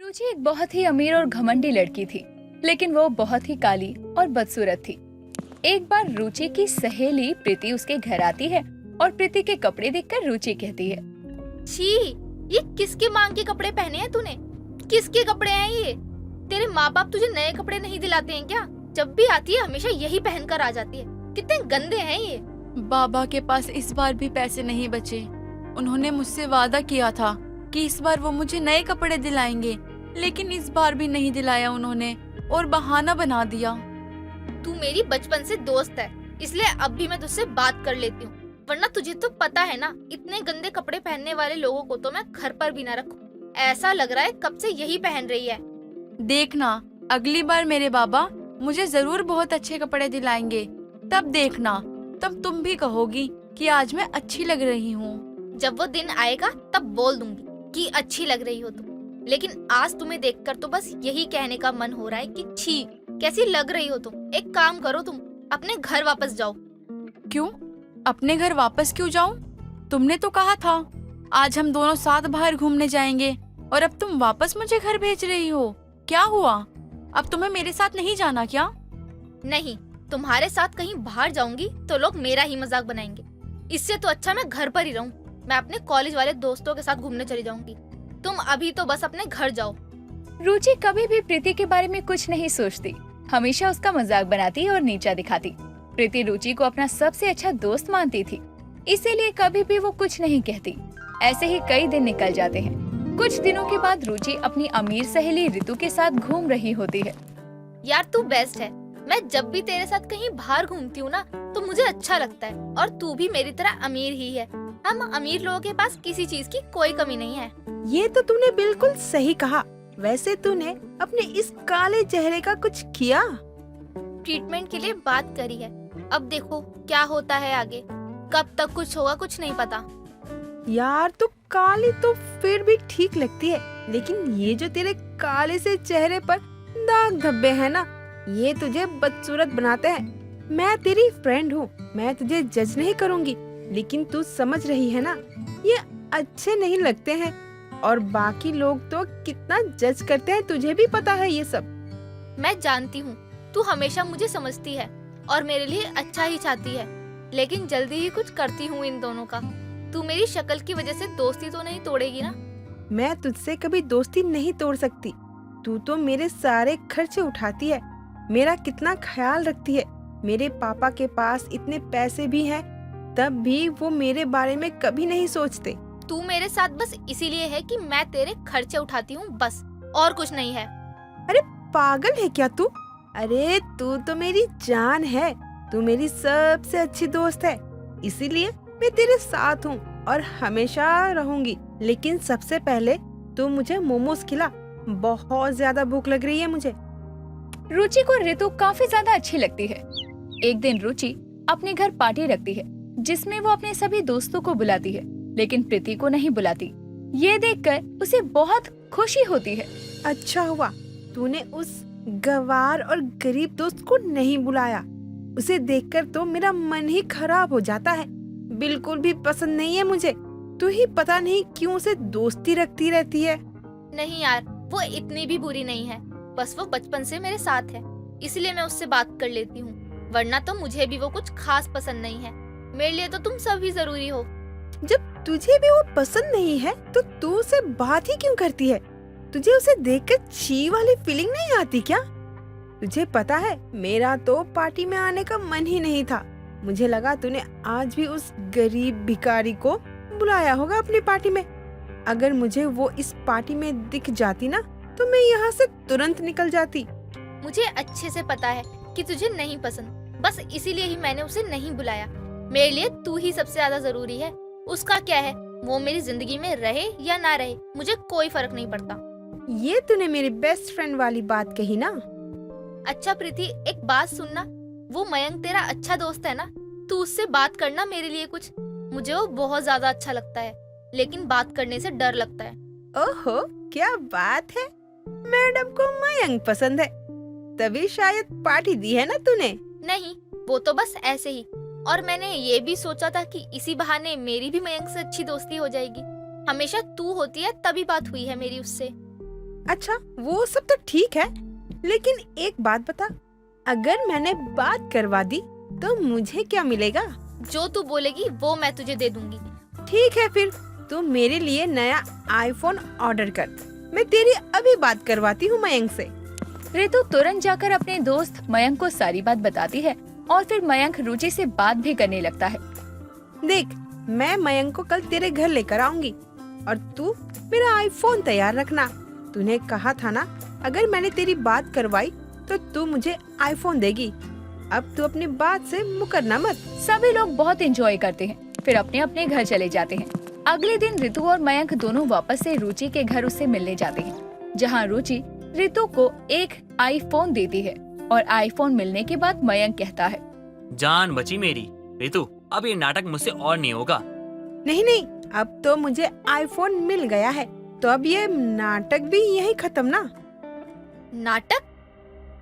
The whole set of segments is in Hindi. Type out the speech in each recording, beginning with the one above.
रुचि एक बहुत ही अमीर और घमंडी लड़की थी, लेकिन वो बहुत ही काली और बदसूरत थी। एक बार रुचि की सहेली प्रीति उसके घर आती है और प्रीति के कपड़े देखकर रुचि कहती है, छी, ये किसके मांग के कपड़े पहने हैं तूने? किसके कपड़े हैं ये? तेरे माँ बाप तुझे नए कपड़े नहीं दिलाते हैं क्या? जब भी आती है हमेशा यही पहनकर आ जाती है। कितने गंदे हैं ये। बाबा के पास इस बार भी पैसे नहीं बचे। उन्होंने मुझसे वादा किया था कि इस बार वो मुझे नए कपड़े दिलाएंगे, लेकिन इस बार भी नहीं दिलाया उन्होंने और बहाना बना दिया। तू मेरी बचपन से दोस्त है, इसलिए अब भी मैं तुझसे बात कर लेती हूँ, वरना तुझे तो पता है ना, इतने गंदे कपड़े पहनने वाले लोगों को तो मैं घर पर भी ना रखूं। ऐसा लग रहा है कब से यही पहन रही है। देखना, अगली बार मेरे बाबा मुझे जरूर बहुत अच्छे कपड़े दिलाएंगे। तब देखना, तब तुम भी कहोगी कि आज मैं अच्छी लग रही हूँ। जब वो दिन आएगा तब बोल दूंगी कि अच्छी लग रही हो तुम, लेकिन आज तुम्हें देखकर तो बस यही कहने का मन हो रहा है कि छी, कैसी लग रही हो तुम। एक काम करो, तुम अपने घर वापस जाओ। क्यों? अपने घर वापस क्यों जाऊं? तुमने तो कहा था आज हम दोनों साथ बाहर घूमने जाएंगे, और अब तुम वापस मुझे घर भेज रही हो। क्या हुआ? अब तुम्हें मेरे साथ नहीं जाना क्या? नहीं, तुम्हारे साथ कहीं बाहर जाऊंगी तो लोग मेरा ही मजाक बनाएंगे। इससे तो अच्छा मैं घर पर ही रहूं। मैं अपने कॉलेज वाले दोस्तों के साथ घूमने चली जाऊंगी। तुम अभी तो बस अपने घर जाओ। रुचि कभी भी प्रीति के बारे में कुछ नहीं सोचती, हमेशा उसका मजाक बनाती और नीचा दिखाती। प्रीति रुचि को अपना सबसे अच्छा दोस्त मानती थी, इसीलिए कभी भी वो कुछ नहीं कहती। ऐसे ही कई दिन निकल जाते हैं। कुछ दिनों के बाद रुचि अपनी अमीर सहेली रितु के साथ घूम रही होती है। यार तू बेस्ट है। मैं जब भी तेरे साथ कहीं बाहर घूमती हूँ ना, तो मुझे अच्छा लगता है। और तू भी मेरी तरह अमीर ही है। हम अमीर लोगों के पास किसी चीज की कोई कमी नहीं है। ये तो तूने बिल्कुल सही कहा। वैसे तूने अपने इस काले चेहरे का कुछ किया? ट्रीटमेंट के लिए बात करी है, अब देखो क्या होता है आगे। कब तक कुछ होगा कुछ नहीं पता। यार तू काली तो फिर भी ठीक लगती है, लेकिन ये जो तेरे काले से चेहरे पर दाग धब्बे हैं ना, ये तुझे बदसूरत बनाते हैं। मैं तेरी फ्रेंड हूँ, मैं तुझे जज नहीं करूँगी, लेकिन तू समझ रही है ना, ये अच्छे नहीं लगते हैं। और बाकी लोग तो कितना जज करते हैं, तुझे भी पता है ये सब। मैं जानती हूँ तू हमेशा मुझे समझती है और मेरे लिए अच्छा ही चाहती है, लेकिन जल्दी ही कुछ करती हूँ इन दोनों का। तू मेरी शक्ल की वजह से दोस्ती तो नहीं तोड़ेगी ना? मैं तुझसे कभी दोस्ती नहीं तोड़ सकती। तू तो मेरे सारे खर्चे उठाती है, मेरा कितना ख्याल रखती है। मेरे पापा के पास इतने पैसे भी हैं, तब भी वो मेरे बारे में कभी नहीं सोचते। तू मेरे साथ बस इसीलिए है कि मैं तेरे खर्चे उठाती हूँ, बस, और कुछ नहीं है। अरे पागल है क्या तू? अरे तू तो मेरी जान है, तू मेरी सबसे अच्छी दोस्त है, इसीलिए मैं तेरे साथ हूँ और हमेशा रहूंगी। लेकिन सबसे पहले तू मुझे मोमोज खिला, बहुत ज्यादा भूख लग रही है मुझे। रुचि को रितु काफी ज्यादा अच्छी लगती है। एक दिन रुचि अपने घर पार्टी रखती है, जिसमें वो अपने सभी दोस्तों को बुलाती है, लेकिन प्रीति को नहीं बुलाती। ये देखकर उसे बहुत खुशी होती है। अच्छा हुआ तूने उस गवार और गरीब दोस्त को नहीं बुलाया। उसे देखकर तो मेरा मन ही खराब हो जाता है। बिल्कुल भी पसंद नहीं है मुझे। तू ही पता नहीं क्यों उसे दोस्ती रखती रहती है। नहीं यार, वो इतनी भी बुरी नहीं है, बस वो बचपन से मेरे साथ है, इसलिए मैं उससे बात कर लेती हूँ, वरना तो मुझे भी वो कुछ खास पसंद नहीं है। मेरे लिए तो तुम सभी जरूरी हो। जब तुझे भी वो पसंद नहीं है तो तू उसे बात ही क्यों करती है? तुझे उसे देखकर छी वाली फीलिंग नहीं आती क्या? तुझे पता है मेरा तो पार्टी में आने का मन ही नहीं था। मुझे लगा तूने आज भी उस गरीब भिखारी को बुलाया होगा अपनी पार्टी में। अगर मुझे वो इस पार्टी में दिख जाती ना, तो मैं यहाँ से तुरंत निकल जाती। मुझे अच्छे से पता है कि तुझे नहीं पसंद, बस इसीलिए ही मैंने उसे नहीं बुलाया। मेरे लिए तू ही सबसे ज्यादा जरूरी है। उसका क्या है, वो मेरी जिंदगी में रहे या ना रहे, मुझे कोई फर्क नहीं पड़ता। ये तूने मेरी बेस्ट फ्रेंड वाली बात कही ना। अच्छा प्रीति, एक बात सुनना, वो मयंक तेरा अच्छा दोस्त है ना, तू उससे बात करना मेरे लिए कुछ। मुझे वो बहुत ज्यादा अच्छा लगता है, लेकिन बात करने से डर लगता है। ओहो, क्या बात है, मैडम को मयंक पसंद है, तभी शायद पार्टी दी है ना तूने। नहीं, वो तो बस ऐसे ही। और मैंने ये भी सोचा था कि इसी बहाने मेरी भी मयंक से अच्छी दोस्ती हो जाएगी। हमेशा तू होती है तभी बात हुई है मेरी उससे। अच्छा वो सब तो ठीक है, लेकिन एक बात बता, अगर मैंने बात करवा दी तो मुझे क्या मिलेगा? जो तू बोलेगी वो मैं तुझे दे दूंगी। ठीक है फिर तू मेरे लिए नया आईफोन ऑर्डर कर, मैं तेरी अभी बात करवाती हूँ मयंक से। ऋतु तुरंत जाकर अपने दोस्त मयंक को सारी बात बताती है और फिर मयंक रुचि से बात भी करने लगता है। देख, मैं मयंक को कल तेरे घर लेकर आऊंगी और तू मेरा आईफोन तैयार रखना। तूने कहा था ना, अगर मैंने तेरी बात करवाई तो तू मुझे आईफोन देगी। अब तू अपनी बात से मुकरना मत। सभी लोग बहुत एंजॉय करते हैं, फिर अपने अपने घर चले जाते हैं। अगले दिन ऋतु और मयंक दोनों वापस से रुचि के घर उससे मिलने जाते हैं, जहाँ रुचि ऋतु को एक आईफोन देती है और आईफोन मिलने के बाद मयंक कहता है, जान बची मेरी। ऋतु, अब ये नाटक मुझसे और नहीं होगा। नहीं नहीं, अब तो मुझे आईफोन मिल गया है, तो अब ये नाटक भी यही खत्म ना। नाटक?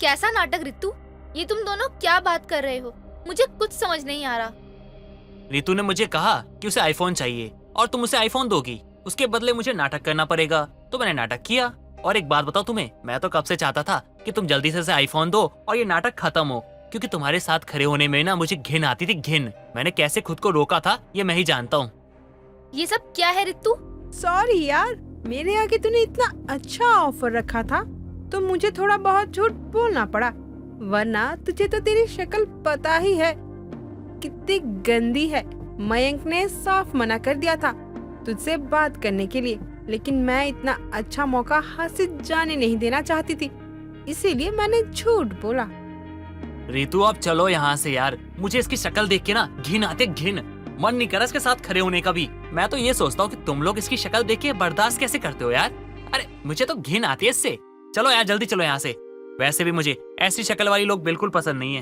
कैसा नाटक ऋतु? ये तुम दोनों क्या बात कर रहे हो? मुझे कुछ समझ नहीं आ रहा। ऋतु ने मुझे कहा कि उसे आईफोन चाहिए और तुम उसे आईफोन दोगी, उसके बदले मुझे नाटक करना पड़ेगा। तो मैंने नाटक किया। और एक बात बताओ तुम्हें, मैं तो कब से चाहता था कि तुम जल्दी से आईफोन दो और ये नाटक खत्म हो, क्योंकि तुम्हारे साथ खड़े होने में ना मुझे घिन आती थी, घिन। मैंने कैसे खुद को रोका था ये मैं ही जानता हूँ। ये सब क्या है ऋतु? सॉरी यार, मेरे आगे तूने इतना अच्छा ऑफर रखा था तो मुझे थोड़ा बहुत झूठ बोलना पड़ा, वरना तुझे तो तेरी शक्ल पता ही है कितनी गंदी है। मयंक ने साफ मना कर दिया था तुझसे बात करने के लिए, लेकिन मैं इतना अच्छा मौका हाथ से जाने नहीं देना चाहती थी, इसीलिए मैंने झूठ बोला। ऋतु अब चलो यहाँ से यार, मुझे इसकी शक्ल देख के ना घिन आती है, घिन। मन नहीं करा इसके साथ खड़े होने का भी। मैं तो ये सोचता हूँ कि तुम लोग इसकी शक्ल देख के बर्दाश्त कैसे करते हो यार। अरे मुझे तो घिन आती है इससे। चलो यार जल्दी चलो यहाँ से। वैसे भी मुझे ऐसी शक्ल वाली लोग बिल्कुल पसंद नहीं है।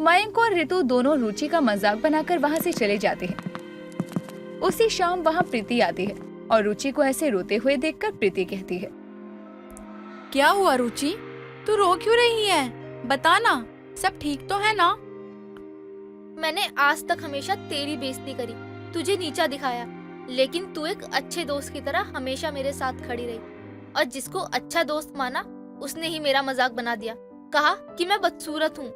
मयंक और ऋतु दोनों रुचि का मजाक बनाकर वहाँ से चले जाते हैं। उसी शाम वहाँ प्रीति आती है और रुचि को ऐसे रोते हुए देखकर प्रीति कहती है, क्या हुआ रुचि, तू रो क्यों रही है? बता ना, सब ठीक तो है ना? मैंने आज तक हमेशा तेरी बेइज्जती करी, तुझे नीचा दिखाया, लेकिन तू एक अच्छे दोस्त की तरह हमेशा मेरे साथ खड़ी रही और जिसको अच्छा दोस्त माना उसने ही मेरा मजाक बना दिया, कहा कि मैं बदसूरत हूँ।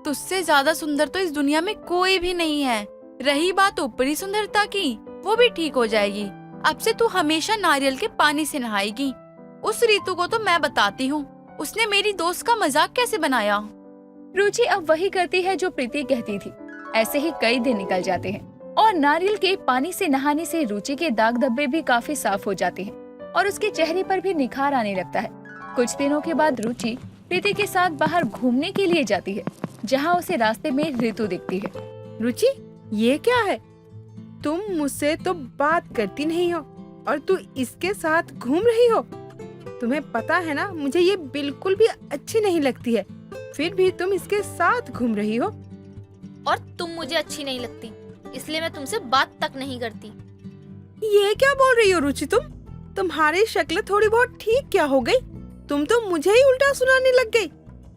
तुझसे ज्यादा सुंदर तो इस दुनिया में कोई भी नहीं है। रही बात ऊपरी सुंदरता की, वो भी ठीक हो जाएगी। अब से तू हमेशा नारियल के पानी से नहाएगी। उस ऋतु को तो मैं बताती हूँ, उसने मेरी दोस्त का मजाक कैसे बनाया। रुचि अब वही करती है जो प्रीति कहती थी। ऐसे ही कई दिन निकल जाते हैं और नारियल के पानी से नहाने से रुचि के दाग धब्बे भी काफी साफ हो जाते हैं और उसके चेहरे पर भी निखार आने लगता है। कुछ दिनों के बाद रुचि प्रीति के साथ बाहर घूमने के लिए जाती है, जहाँ उसे रास्ते में ऋतु दिखती है। रुचि, ये क्या है? तुम मुझसे तो बात करती नहीं हो और तू इसके साथ घूम रही हो। तुम्हें पता है ना, मुझे ये बिल्कुल भी अच्छी नहीं लगती है, फिर भी तुम इसके साथ घूम रही हो। और तुम मुझे अच्छी नहीं लगती, इसलिए मैं तुमसे बात तक नहीं करती। ये क्या बोल रही हो रुचि तुम? तुम्हारी शक्ल थोड़ी बहुत ठीक क्या हो गई? तुम तो मुझे ही उल्टा सुनाने लग गई,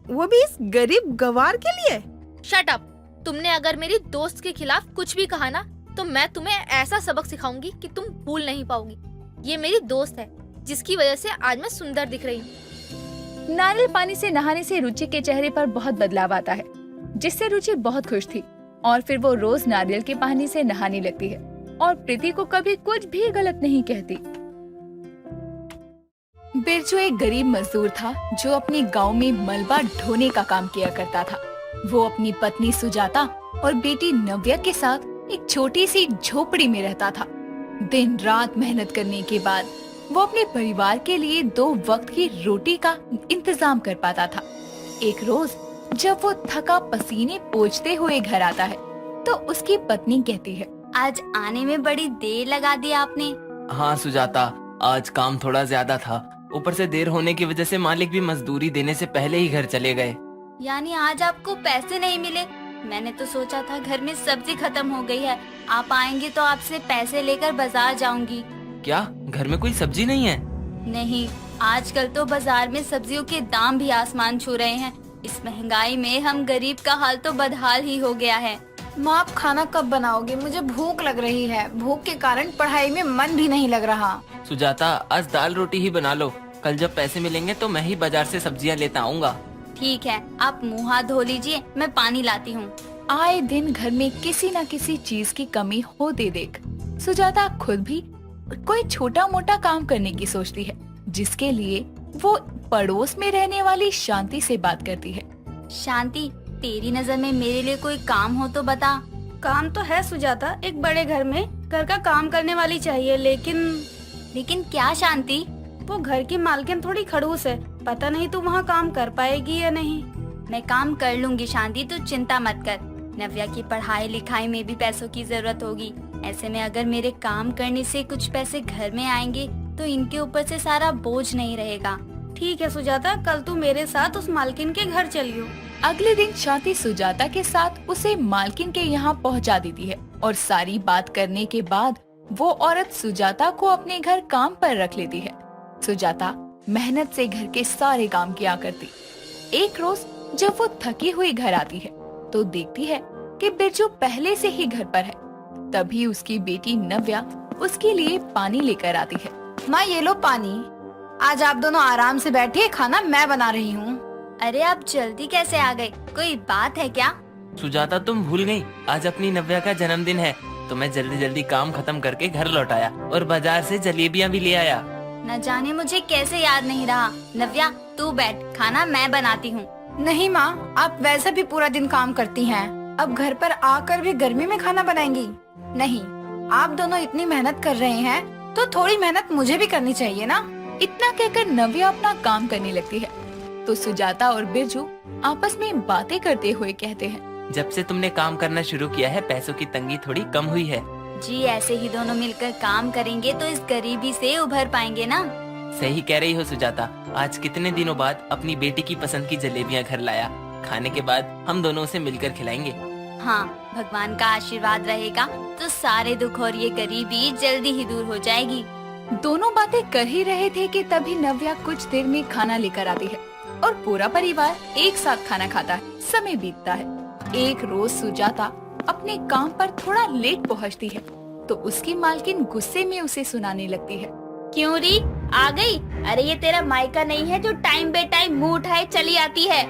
वो भी इस गरीब गवार के लिए। Shut up! तुमने अगर मेरी दोस्त के खिलाफ कुछ भी कहा ना, तो मैं तुम्हें ऐसा सबक सिखाऊंगी कि तुम भूल नहीं पाओगी। ये मेरी दोस्त है, जिसकी वजह से आज मैं सुंदर दिख रही हूँ। नारियल पानी से नहाने से रुचि के चेहरे पर बहुत बदलाव आता है, जिससे रुचि बहुत खुश थी और फिर वो रोज नारियल के पानी से नहाने लगती है और प्रीति को कभी कुछ भी गलत नहीं कहती। बिरजू एक गरीब मजदूर था जो अपने गांव में मलबा ढोने का काम किया करता था। वो अपनी पत्नी सुजाता और बेटी नव्या के साथ एक छोटी सी झोपड़ी में रहता था। दिन रात मेहनत करने के बाद वो अपने परिवार के लिए 2 वक्त की रोटी का इंतजाम कर पाता था। एक रोज जब वो थका पसीने पोंछते हुए घर आता है तो उसकी पत्नी कहती है, आज आने में बड़ी देर लगा दी आपने। हाँ सुजाता, आज काम थोड़ा ज्यादा था, ऊपर से देर होने की वजह से मालिक भी मजदूरी देने से पहले ही घर चले गए। यानी आज आपको पैसे नहीं मिले? मैंने तो सोचा था घर में सब्जी खत्म हो गई है, आप आएंगे तो आपसे पैसे लेकर बाजार जाऊंगी। क्या घर में कोई सब्जी नहीं है? नहीं, आजकल तो बाजार में सब्जियों के दाम भी आसमान छू रहे हैं। इस महंगाई में हम गरीब का हाल तो बदहाल ही हो गया है। माँ, आप खाना कब बनाओगे? मुझे भूख लग रही है। भूख के कारण पढ़ाई में मन भी नहीं लग रहा। सुजाता, आज दाल रोटी ही बना लो, कल जब पैसे मिलेंगे तो मैं ही बाजार से सब्जियां लेता आऊंगा। ठीक है, आप मुंह हाथ धो लीजिए, मैं पानी लाती हूँ। आए दिन घर में किसी न किसी चीज की कमी होते देख सुजाता खुद भी कोई छोटा मोटा काम करने की सोचती है, जिसके लिए वो पड़ोस में रहने वाली शांति से बात करती है। शांति, तेरी नजर में मेरे लिए कोई काम हो तो बता। काम तो है सुजाता, एक बड़े घर में घर का काम करने वाली चाहिए, लेकिन क्या शांति? वो घर की मालकिन थोड़ी खड़ूस है, पता नहीं तू वहाँ काम कर पाएगी या नहीं। मैं काम कर लूंगी शांति, तू चिंता मत कर। नव्या की पढ़ाई लिखाई में भी पैसों की जरूरत होगी। ऐसे में अगर मेरे काम करने से कुछ पैसे घर में आएंगे तो इनके ऊपर से सारा बोझ नहीं रहेगा। ठीक है सुजाता, कल तू मेरे साथ उस मालकिन के घर चलियो। अगले दिन शांति सुजाता के साथ उसे मालकिन के यहाँ पहुँचा देती है और सारी बात करने के बाद वो औरत सुजाता को अपने घर काम पर रख लेती है। सुजाता मेहनत से घर के सारे काम किया करती। एक रोज जब वो थकी हुई घर आती है तो देखती है कि बिरजू पहले से ही घर पर है। तभी उसकी बेटी नव्या उसके लिए पानी लेकर आती है। माँ ये लो पानी, आज आप दोनों आराम से बैठिए, खाना मैं बना रही हूँ। अरे आप जल्दी कैसे आ गए? कोई बात है क्या? सुजाता तुम भूल गई, आज अपनी नव्या का जन्मदिन है तो मैं जल्दी जल्दी काम खत्म करके घर लौट आया और बाजार से जलेबियाँ भी ले आया। न जाने मुझे कैसे याद नहीं रहा। नव्या तू बैठ, खाना मैं बनाती हूँ। नहीं माँ, आप वैसे भी पूरा दिन काम करती हैं, अब घर पर आकर भी गर्मी में खाना बनाएंगी? नहीं, आप दोनों इतनी मेहनत कर रहे हैं तो थोड़ी मेहनत मुझे भी करनी चाहिए ना। इतना कहकर नव्या अपना काम करने लगती है तो सुजाता और बिरजू आपस में बातें करते हुए कहते हैं, जब से तुमने काम करना शुरू किया है पैसों की तंगी थोड़ी कम हुई है। जी ऐसे ही दोनों मिलकर काम करेंगे तो इस गरीबी से उभर पाएंगे ना। सही कह रही हो सुजाता, आज कितने दिनों बाद अपनी बेटी की पसंद की जलेबियाँ घर लाया। खाने के बाद हम दोनों उसे मिलकर खिलाएंगे। हाँ, भगवान का आशीर्वाद रहेगा तो सारे दुख और ये गरीबी जल्दी ही दूर हो जाएगी। दोनों बातें कर ही रहे थे कि तभी नव्या कुछ देर में खाना लेकर आती है और पूरा परिवार एक साथ खाना खाता है। समय बीतता है। एक रोज सुजाता अपने काम पर थोड़ा लेट पहुंचती है तो उसकी मालकिन गुस्से में उसे सुनाने लगती है, क्यों री आ गई? अरे ये तेरा मायका नहीं है जो टाइम बे टाइम मुंह उठाए चली आती है।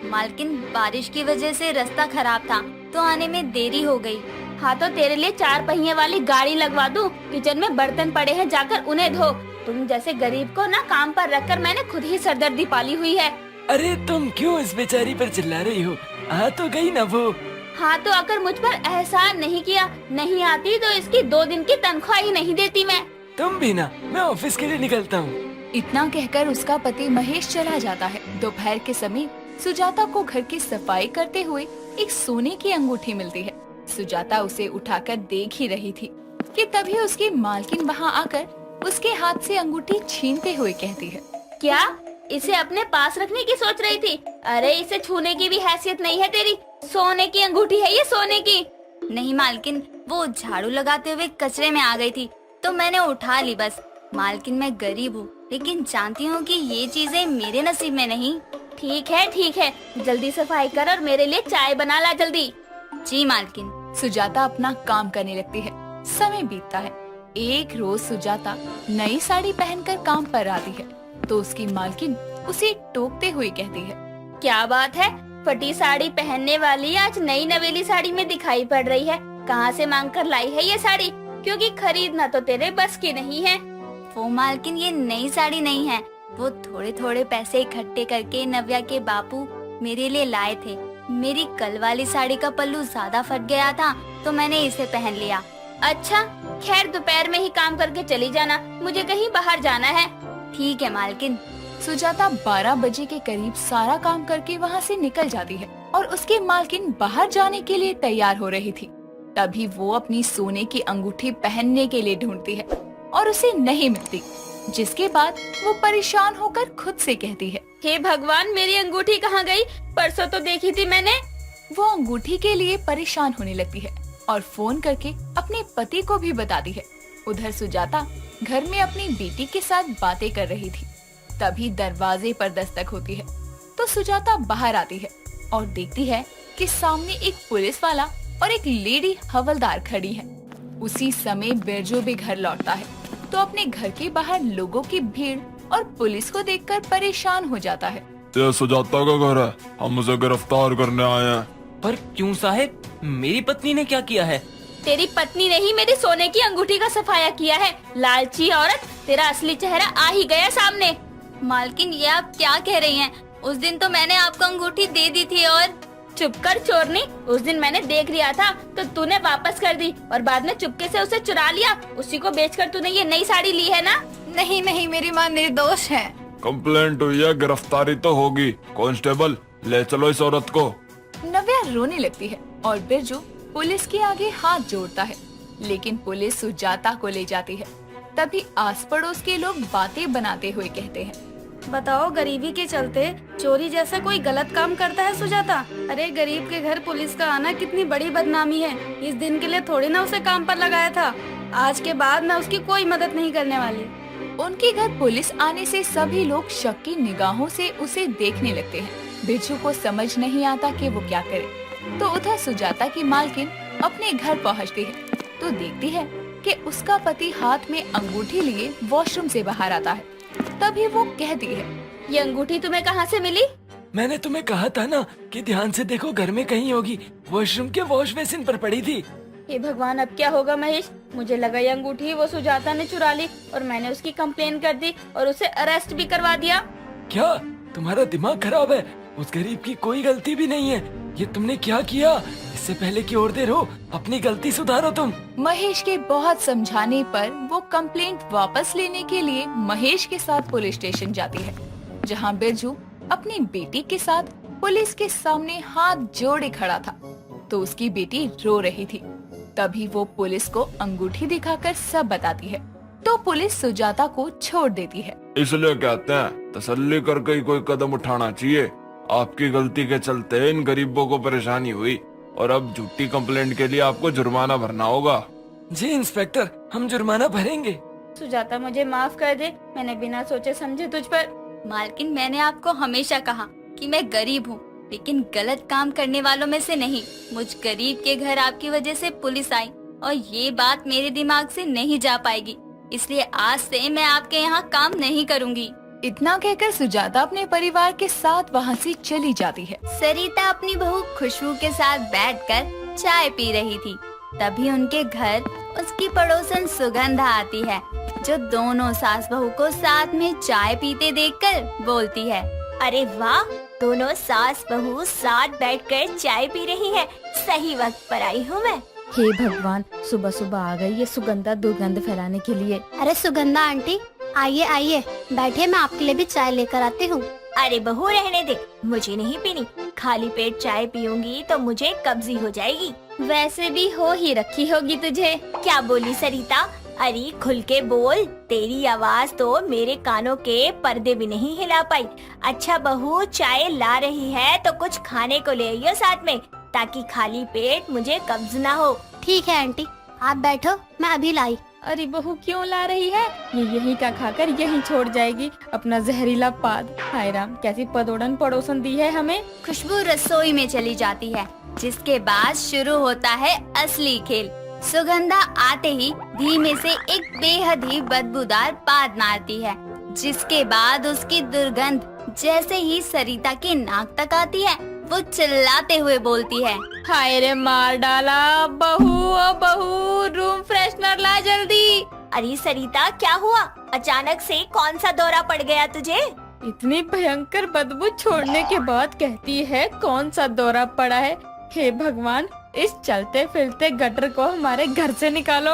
मालकिन बारिश की वजह से रास्ता खराब था तो आने में देरी हो गई। हाँ तो तेरे लिए 4 पहिए वाली गाड़ी लगवा दूं। किचन में बर्तन पड़े हैं, जाकर उन्हें धो। तुम जैसे गरीब को ना काम पर रखकर मैंने खुद ही सरदर्दी पाली हुई है। अरे तुम क्यों इस बेचारी पर चिल्ला रही हो? आ तो गई ना वो। हाँ तो अगर मुझ पर एहसान नहीं किया, नहीं आती तो इसकी 2 दिन की तनख्वाह ही नहीं देती मैं। तुम भी ना, मैं ऑफिस के लिए निकलता हूँ। इतना कहकर उसका पति महेश चला जाता है। दोपहर के समय सुजाता को घर की सफाई करते हुए एक सोने की अंगूठी मिलती है। सुजाता उसे उठाकर देख ही रही थी कि तभी उसकी मालकिन वहां आकर उसके हाथ से अंगूठी छीनते हुए कहती है, क्या इसे अपने पास रखने की सोच रही थी? अरे इसे छूने की भी हैसियत नहीं है तेरी। सोने की अंगूठी है ये, सोने की। नहीं मालकिन, वो झाड़ू लगाते हुए कचरे में आ गई थी तो मैंने उठा ली बस। मालकिन मैं गरीब हूँ लेकिन जानती हूँ कि ये चीजें मेरे नसीब में नहीं। ठीक है, जल्दी सफाई कर और मेरे लिए चाय बना ला जल्दी। जी मालकिन। सुजाता अपना काम करने लगती है। समय बीतता है। एक रोज सुजाता नई साड़ी पहनकर काम पर आती है तो उसकी मालकिन उसे टोकते हुए कहती है, क्या बात है, फटी साड़ी पहनने वाली आज नई नवेली साड़ी में दिखाई पड़ रही है। कहाँ से मांग कर लाई है ये साड़ी? क्योंकि खरीदना तो तेरे बस की नहीं है। वो मालकिन ये नई साड़ी नहीं है, वो थोड़े थोड़े पैसे इकट्ठे करके नव्या के बापू मेरे लिए लाए थे। मेरी कल वाली साड़ी का पल्लू ज्यादा फट गया था तो मैंने इसे पहन लिया। अच्छा, खैर दोपहर में ही काम करके चली जाना, मुझे कहीं बाहर जाना है। ठीक है मालकिन। सुजाता 12 बजे के करीब सारा काम करके वहाँ से निकल जाती है और उसकी मालकिन बाहर जाने के लिए तैयार हो रही थी। तभी वो अपनी सोने की अंगूठी पहनने के लिए ढूंढती है और उसे नहीं मिलती, जिसके बाद वो परेशान होकर खुद से कहती है, हे भगवान, मेरी अंगूठी कहाँ गई? परसों तो देखी थी मैंने। वो अंगूठी के लिए परेशान होने लगती है और फोन करके अपने पति को भी बताती है। उधर सुजाता घर में अपनी बेटी के साथ बातें कर रही थी। तभी दरवाजे पर दस्तक होती है तो सुजाता बाहर आती है और देखती है कि सामने एक पुलिस वाला और एक लेडी हवलदार खड़ी है। उसी समय बिरजू भी घर लौटता है तो अपने घर के बाहर लोगों की भीड़ और पुलिस को देखकर परेशान हो जाता है। ये सुजाता का घर है, हम उसे गिरफ्तार करने आए हैं। पर क्यों साहब, मेरी पत्नी ने क्या किया है? तेरी पत्नी ने ही मेरी सोने की अंगूठी का सफाया किया है। लालची औरत, तेरा असली चेहरा आ ही गया सामने। मालकिन, ये आप क्या कह रही हैं? उस दिन तो मैंने आपको अंगूठी दे दी थी और चुप कर चोरनी। उस दिन मैंने देख लिया था तो तूने वापस कर दी और बाद में चुपके से उसे चुरा लिया। उसी को बेचकर तूने ये नई साड़ी ली है ना? नहीं नहीं, मेरी माँ निर्दोष है। कंप्लेंट हुई है, गिरफ्तारी तो होगी। कांस्टेबल, ले चलो इस औरत को। नव्या रोने लगती है और बिरजू पुलिस के आगे हाथ जोड़ता है, लेकिन पुलिस सुजाता को ले जाती है। तभी आस पड़ोस के लोग बातें बनाते हुए कहते हैं, बताओ, गरीबी के चलते चोरी जैसा कोई गलत काम करता है सुजाता? अरे गरीब के घर पुलिस का आना कितनी बड़ी बदनामी है। इस दिन के लिए थोड़ी ना उसे काम पर लगाया था। आज के बाद मैं उसकी कोई मदद नहीं करने वाली। उनके घर पुलिस आने से सभी लोग शक की निगाहों से उसे देखने लगते हैं। बिरजू को समझ नहीं आता कि वो क्या करे। तो उधर सुजाता की मालकिन अपने घर पहुंचती है तो देखती है कि उसका पति हाथ में अंगूठी लिए वॉशरूम से बाहर आता है। तभी वो कहती है, ये अंगूठी तुम्हें कहाँ से मिली? मैंने तुम्हें कहा था ना कि ध्यान से देखो, घर में कहीं होगी। वॉशरूम के वॉश बेसिन पर पड़ी थी। हे भगवान, अब क्या होगा महेश? मुझे लगा ये अंगूठी वो सुजाता ने चुरा ली और मैंने उसकी कंप्लेन कर दी और उसे अरेस्ट भी करवा दिया। क्या तुम्हारा दिमाग खराब है? उस गरीब की कोई गलती भी नहीं है। ये तुमने क्या किया? इससे पहले की और देर हो, अपनी गलती सुधारो तुम। महेश के बहुत समझाने पर वो कंप्लेंट वापस लेने के लिए महेश के साथ पुलिस स्टेशन जाती है, जहां बिरजू अपनी बेटी के साथ पुलिस के सामने हाथ जोड़े खड़ा था। तो उसकी बेटी रो रही थी। तभी वो पुलिस को अंगूठी दिखाकर सब बताती है। तो पुलिस सुजाता को छोड़ देती है। इसलिए कहते हैं, तसल्ली करके ही कोई कदम उठाना चाहिए। आपकी गलती के चलते इन गरीबों को परेशानी हुई और अब झूठी कंप्लेंट के लिए आपको जुर्माना भरना होगा। जी इंस्पेक्टर, हम जुर्माना भरेंगे। सुजाता, मुझे माफ कर दे। मैंने बिना सोचे समझे तुझ पर। मालकिन, मैंने आपको हमेशा कहा कि मैं गरीब हूँ, लेकिन गलत काम करने वालों में से नहीं। मुझ गरीब के घर आपकी वजह से पुलिस आई और ये बात मेरे दिमाग से नहीं जा पाएगी। इसलिए आज से मैं आपके यहाँ काम नहीं करूँगी। इतना कहकर सुजाता अपने परिवार के साथ वहाँ से चली जाती है। सरिता अपनी बहू खुशबू के साथ बैठकर चाय पी रही थी। तभी उनके घर उसकी पड़ोसन सुगंधा आती है, जो दोनों सास बहू को साथ में चाय पीते देखकर बोलती है, अरे वाह, दोनों सास बहू साथ बैठकर चाय पी रही है। सही वक्त पर आई हूँ मैं। हे भगवान, सुबह सुबह आ गई ये सुगंधा दुर्गंध फैलाने के लिए। अरे सुगंधा आंटी, आइए आइए, बैठिए, मैं आपके लिए भी चाय लेकर आती हूँ। अरे बहू, रहने दे, मुझे नहीं पीनी। खाली पेट चाय पीऊंगी तो मुझे कब्जी हो जाएगी। वैसे भी हो ही रखी होगी तुझे। क्या बोली सरिता? अरे खुल के बोल, तेरी आवाज तो मेरे कानों के पर्दे भी नहीं हिला पाई। अच्छा बहू, चाय ला रही है तो कुछ खाने को ले आइयो साथ में, ताकि खाली पेट मुझे कब्ज ना हो। ठीक है आंटी, आप बैठो, मैं अभी लाई। अरे बहू, क्यों ला रही है? ये यही का खाकर यही छोड़ जाएगी अपना जहरीला पाद। हाय राम, कैसी पदोड़न पड़ोसन दी है हमें। खुशबू रसोई में चली जाती है, जिसके बाद शुरू होता है असली खेल। सुगंधा आते ही धीमे से एक बेहद ही बदबूदार पाद मारती है, जिसके बाद उसकी दुर्गंध जैसे ही सरिता की नाक तक आती है, वो चिल्लाते हुए बोलती है, हाय रे, मार डाला। बहू ओ बहू, रूम फ्रेशनर ला जल्दी। अरे सरिता, क्या हुआ? अचानक से कौन सा दौरा पड़ गया तुझे? इतनी भयंकर बदबू छोड़ने के बाद कहती है कौन सा दौरा पड़ा है। हे भगवान, इस चलते फिरते गटर को हमारे घर से निकालो।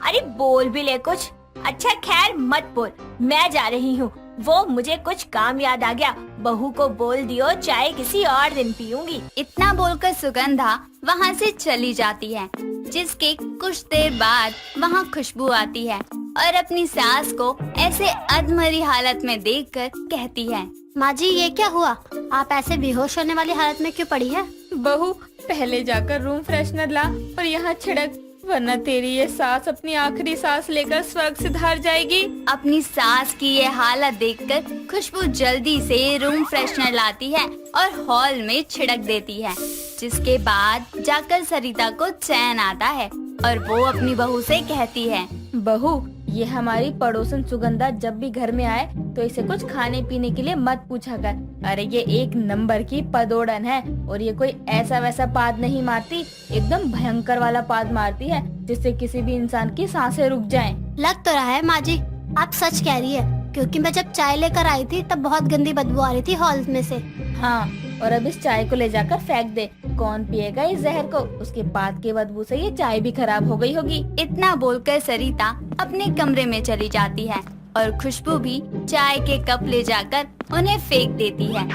अरे बोल भी ले कुछ। अच्छा खैर मत बोल, मैं जा रही हूँ। वो मुझे कुछ काम याद आ गया। बहू को बोल दियो चाय किसी और दिन पीऊंगी। इतना बोलकर सुगंधा वहाँ से चली जाती है, जिसके कुछ देर बाद वहाँ खुशबू आती है और अपनी सास को ऐसे अधमरी हालत में देखकर कहती है, माँ जी, ये क्या हुआ? आप ऐसे बेहोश होने वाली हालत में क्यों पड़ी है? बहू, पहले जाकर रूम फ्रेशनर ला और यहाँ छिड़क, वरना तेरी ये सास अपनी आखिरी सांस लेकर स्वर्ग से धार जाएगी। अपनी सास की ये हालत देखकर खुशबू जल्दी से रूम फ्रेशनर लाती है और हॉल में छिड़क देती है, जिसके बाद जाकर सरिता को चैन आता है और वो अपनी बहू से कहती है, बहू, ये हमारी पड़ोसन सुगंधा जब भी घर में आए तो इसे कुछ खाने पीने के लिए मत पूछा कर। अरे ये एक नंबर की पदोड़न है और ये कोई ऐसा वैसा पाद नहीं मारती, एकदम भयंकर वाला पाद मारती है जिससे किसी भी इंसान की सांसें रुक जाएं। लग तो रहा है माँ जी आप सच कह रही है, क्योंकि मैं जब चाय लेकर आई थी तब बहुत गंदी बदबू आ रही थी हॉल में से। हाँ, और अब इस चाय को ले जाकर फेंक दे, कौन पिएगा इस जहर को? उसके पाद के बदबू से ये चाय भी खराब हो गई होगी। इतना बोलकर सरिता अपने कमरे में चली जाती है और खुशबू भी चाय के कप ले जाकर उन्हें फेंक देती है।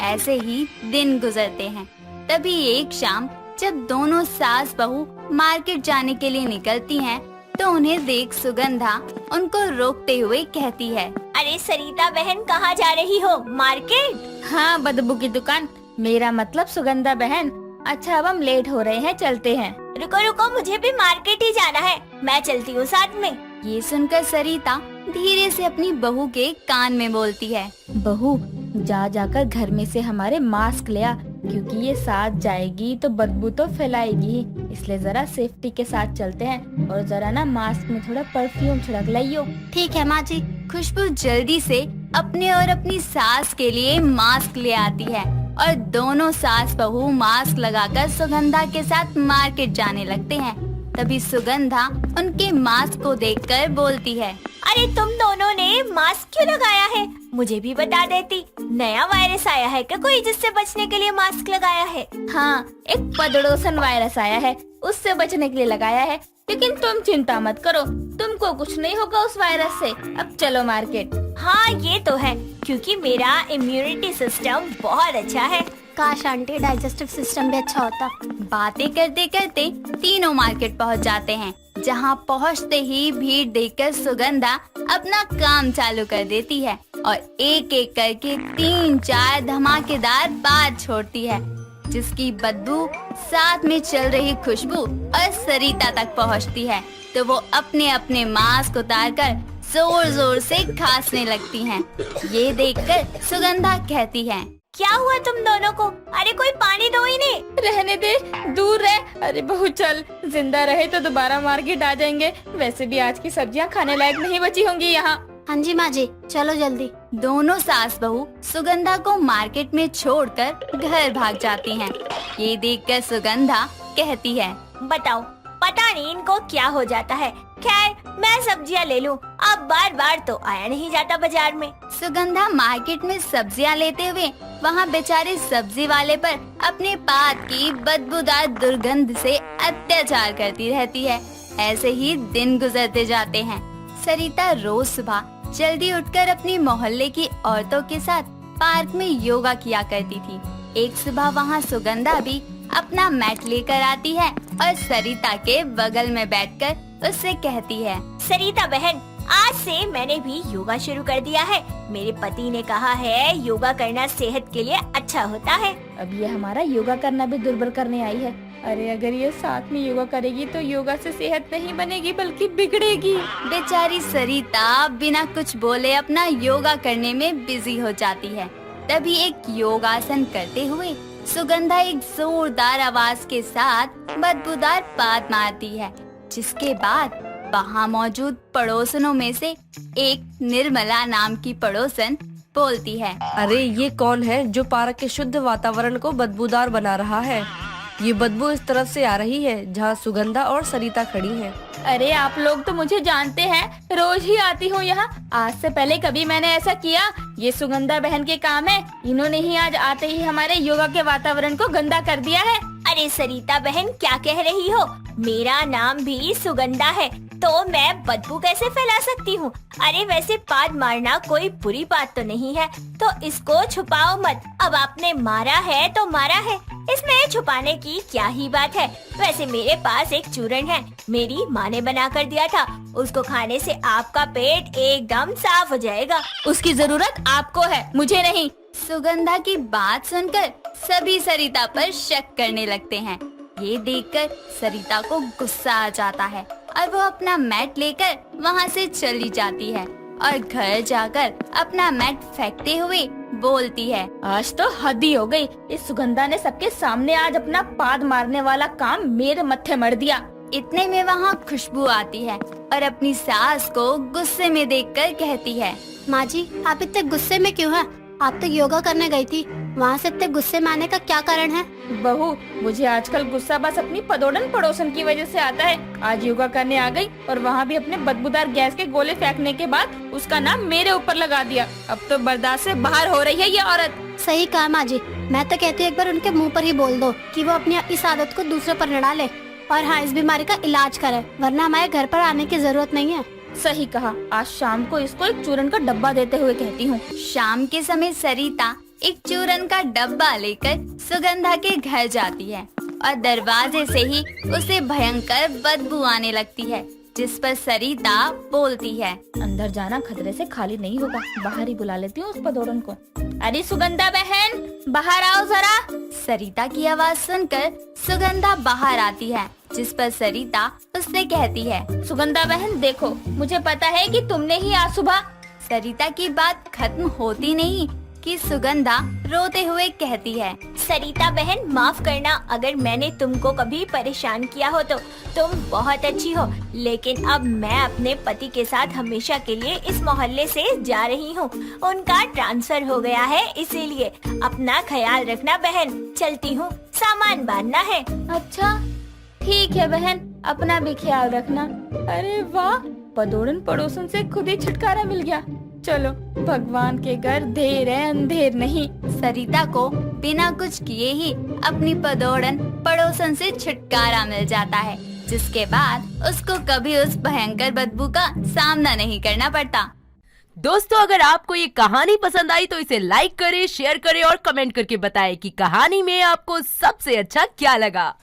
ऐसे ही दिन गुजरते हैं। तभी एक शाम जब दोनों सास बहू मार्केट जाने के लिए निकलती हैं, तो उन्हें देख सुगंधा उनको रोकते हुए कहती है, अरे सरिता बहन कहाँ जा रही हो? मार्केट? हाँ, बदबू की दुकान, मेरा मतलब सुगंधा बहन। अच्छा अब हम लेट हो रहे हैं, चलते हैं। रुको रुको, मुझे भी मार्केट ही जाना है, मैं चलती हूँ साथ में। ये सुनकर सरिता धीरे से अपनी बहू के कान में बोलती है, बहू जा जाकर घर में से हमारे मास्क ले आ, क्योंकि ये साथ जाएगी तो बदबू तो फैलाएगी ही, इसलिए जरा सेफ्टी के साथ चलते हैं और जरा ना मास्क में थोड़ा परफ्यूम छिड़क लाइयो। ठीक है माँ जी। खुशबू जल्दी से अपने और अपनी सास के लिए मास्क ले आती है और दोनों सास बहू मास्क लगाकर सुगंधा के साथ मार्केट जाने लगते हैं। तभी सुगंधा उनके मास्क को देखकर बोलती है, अरे तुम दोनों ने मास्क क्यों लगाया है? मुझे भी बता देती। नया वायरस आया है क्या कोई जिससे बचने के लिए मास्क लगाया है? हाँ, एक पदड़ोसन वायरस आया है, उससे बचने के लिए लगाया है। लेकिन तुम चिंता मत करो, तुमको कुछ नहीं होगा उस वायरस से। अब चलो मार्केट। हाँ ये तो है, क्योंकि मेरा इम्यूनिटी सिस्टम बहुत अच्छा है। काश आंटी डाइजेस्टिव सिस्टम भी अच्छा होता। बातें करते करते तीनों मार्केट पहुंच जाते हैं, जहां पहुंचते ही भीड़ देखकर सुगंधा अपना काम चालू कर देती है और एक एक करके 3-4 धमाकेदार पाद छोड़ती है, जिसकी बदबू साथ में चल रही खुशबू और सरिता तक पहुंचती है। तो वो अपने अपने मास्क उतारकर जोर जोर से खांसने लगती हैं। ये देखकर सुगंधा कहती है, क्या हुआ तुम दोनों को? अरे कोई पानी दो इन्हें। रहने दे, दूर रह। अरे बहू चल, जिंदा रहे तो दोबारा मार्केट आ जाएंगे। वैसे भी आज की सब्जियां खाने लायक नहीं बची होंगी यहाँ। हाँ जी माँ जी, चलो जल्दी। दोनों सास बहू सुगंधा को मार्केट में छोड़कर घर भाग जाती हैं। ये देखकर सुगंधा कहती है, बताओ पता नहीं इनको क्या हो जाता है। खैर मैं सब्जियां ले लूं, अब बार बार तो आया नहीं जाता बाजार में। सुगंधा मार्केट में सब्जियां लेते हुए वहां बेचारे सब्जी वाले पर अपने पाद की बदबूदार दुर्गंध से अत्याचार करती रहती है। ऐसे ही दिन गुजरते जाते हैं। सरिता रोज सुबह जल्दी उठकर अपनी मोहल्ले की औरतों के साथ पार्क में योगा किया करती थी। एक सुबह वहां सुगंधा भी अपना मैट लेकर आती है और सरिता के बगल में बैठकर उससे कहती है, सरिता बहन आज से मैंने भी योगा शुरू कर दिया है। मेरे पति ने कहा है योगा करना सेहत के लिए अच्छा होता है। अब ये हमारा योगा करना भी दुर्बल करने आई है। अरे अगर ये साथ में योगा करेगी तो योगा से सेहत नहीं बनेगी बल्कि बिगड़ेगी। बेचारी सरिता बिना कुछ बोले अपना योगा करने में बिजी हो जाती है। तभी एक योगासन करते हुए सुगंधा एक जोरदार आवाज के साथ बदबूदार पाद मारती है, जिसके बाद वहाँ मौजूद पड़ोसनों में से एक निर्मला नाम की पड़ोसन बोलती है, अरे ये कौन है जो पार्क के शुद्ध वातावरण को बदबूदार बना रहा है? ये बदबू इस तरफ से आ रही है जहाँ सुगंधा और सरिता खड़ी हैं। अरे आप लोग तो मुझे जानते हैं, रोज ही आती हूँ यहाँ। आज से पहले कभी मैंने ऐसा किया? ये सुगंधा बहन के काम है। इन्होंने ही आज आते ही हमारे योगा के वातावरण को गंदा कर दिया है। अरे सरिता बहन क्या कह रही हो? मेरा नाम भी सुगंधा है तो मैं बदबू कैसे फैला सकती हूँ? अरे वैसे पाद मारना कोई बुरी बात तो नहीं है, तो इसको छुपाओ मत। अब आपने मारा है तो मारा है, इसमें छुपाने की क्या ही बात है। वैसे मेरे पास एक चूरन है, मेरी माँ ने बना कर दिया था। उसको खाने से आपका पेट एकदम साफ हो जाएगा। उसकी जरूरत आपको है, मुझे नहीं। सुगंधा की बात सुनकर सभी सरिता पर शक करने लगते हैं। ये देखकर सरिता को गुस्सा आ जाता है और वो अपना मैट लेकर वहाँ से चली जाती है और घर जाकर अपना मैट फेंकते हुए बोलती है, आज तो हद ही हो गई। इस सुगंधा ने सबके सामने आज अपना पाद मारने वाला काम मेरे मत्थे मर दिया। इतने में वहाँ खुशबू आती है और अपनी सास को गुस्से में देखकर कहती है, माँ जी, आप इतने गुस्से में क्यों हैं? आप तो योगा करने गई थी, वहाँ से इतने गुस्से में आने का क्या कारण है? बहू, मुझे आजकल गुस्सा बस अपनी पदोड़न पड़ोसन की वजह से आता है। आज योगा करने आ गई और वहाँ भी अपने बदबूदार गैस के गोले फेंकने के बाद उसका नाम मेरे ऊपर लगा दिया। अब तो बर्दाश्त से बाहर हो रही है ये औरत। सही कहा माँ जी, मैं तो कहती हूँ एक बार उनके मुंह पर ही बोल दो कि वो अपनी इस आदत को दूसरे पर न डाले और हाँ, इस बीमारी का इलाज करे, वरना हमारे घर पर आने की जरूरत नहीं है। सही कहा, आज शाम को इसको एक चूरन का डब्बा देते हुए कहती हूँ। शाम के समय सरिता एक चूरन का डब्बा लेकर सुगंधा के घर जाती है और दरवाजे से ही उसे भयंकर बदबू आने लगती है, जिस पर सरिता बोलती है, अंदर जाना खतरे से खाली नहीं होगा, बाहर ही बुला लेती हूँ उस पदोड़न को। अरे सुगंधा बहन, बाहर आओ जरा। सरिता की आवाज सुनकर सुगंधा बाहर आती है, जिस पर सरिता उससे कहती है, सुगंधा बहन देखो, मुझे पता है कि तुमने ही आज सुबह। सरिता की बात खत्म होती नहीं कि सुगंधा रोते हुए कहती है, सरिता बहन, माफ करना अगर मैंने तुमको कभी परेशान किया हो तो तुम बहुत अच्छी हो, लेकिन अब मैं अपने पति के साथ हमेशा के लिए इस मोहल्ले से जा रही हूँ। उनका ट्रांसफर हो गया है, इसीलिए अपना ख्याल रखना बहन। चलती हूँ, सामान बांधना है। अच्छा ठीक है बहन, अपना भी ख्याल रखना। अरे वाह, पदोड़न पड़ोसन से खुद ही छुटकारा मिल गया। चलो, भगवान के घर देर है अंधेर नहीं। सरिता को बिना कुछ किए ही अपनी पदोड़न पड़ोसन से छुटकारा मिल जाता है, जिसके बाद उसको कभी उस भयंकर बदबू का सामना नहीं करना पड़ता। दोस्तों, अगर आपको ये कहानी पसंद आई तो इसे लाइक करें, शेयर करें और कमेंट करके बताएं कि कहानी में आपको सबसे अच्छा क्या लगा।